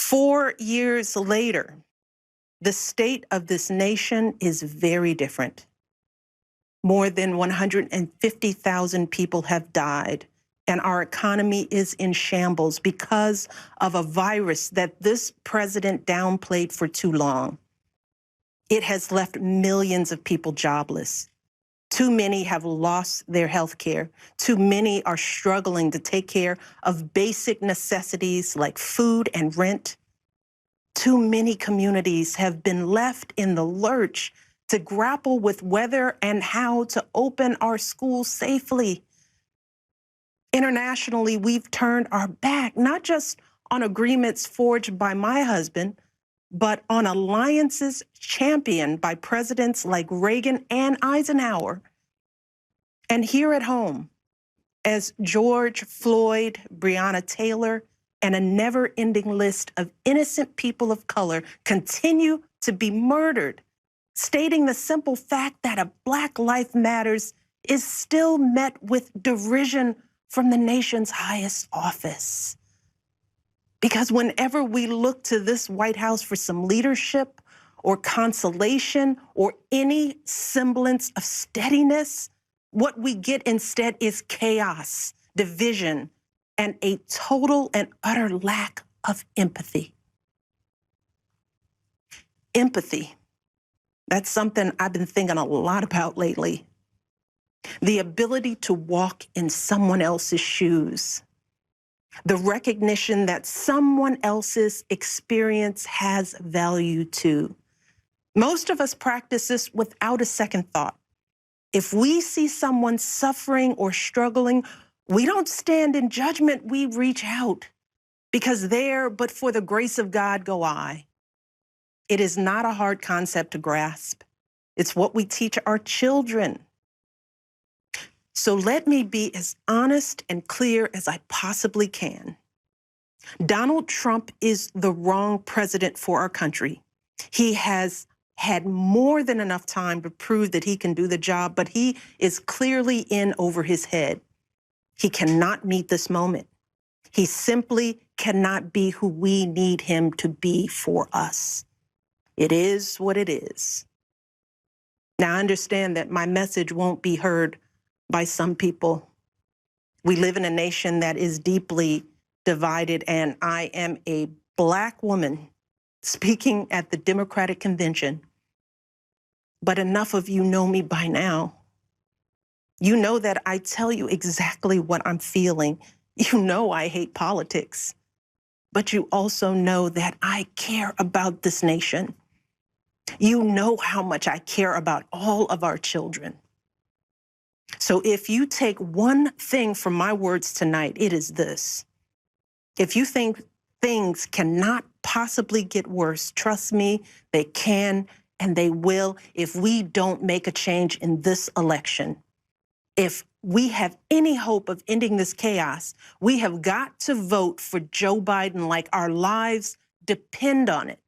4 years later, the state of this nation is very different. More than 150,000 people have died, and our economy is in shambles because of a virus that this president downplayed for too long. It has left millions of people jobless. Too many have lost their health care. Too many are struggling to take care of basic necessities like food and rent. Too many communities have been left in the lurch to grapple with whether and how to open our schools safely. Internationally, we've turned our back, not just on agreements forged by my husband, but on alliances championed by presidents like Reagan and Eisenhower. And here at home, as George Floyd, Breonna Taylor, and a never-ending list of innocent people of color continue to be murdered, stating the simple fact that a Black Life Matters is still met with derision from the nation's highest office. Because whenever we look to this White House for some leadership or consolation or any semblance of steadiness, what we get instead is chaos, division, and a total and utter lack of empathy. Empathy. That's something I've been thinking a lot about lately. The ability to walk in someone else's shoes. The recognition that someone else's experience has value too. Most of us practice this without a second thought. If we see someone suffering or struggling, we don't stand in judgment, we reach out. Because there, but for the grace of God, go I. It is not a hard concept to grasp. It's what we teach our children. So let me be as honest and clear as I possibly can. Donald Trump is the wrong president for our country. He has had more than enough time to prove that he can do the job, but he is clearly in over his head. He cannot meet this moment. He simply cannot be who we need him to be for us. It is what it is. Now, I understand that my message won't be heard by some people. We live in a nation that is deeply divided, and I am a Black woman speaking at the Democratic Convention. But enough of you know me by now. You know that I tell you exactly what I'm feeling. You know I hate politics. But you also know that I care about this nation. You know how much I care about all of our children. So if you take one thing from my words tonight, it is this. If you think things cannot possibly get worse, trust me, they can and they will if we don't make a change in this election. If we have any hope of ending this chaos, we have got to vote for Joe Biden like our lives depend on it.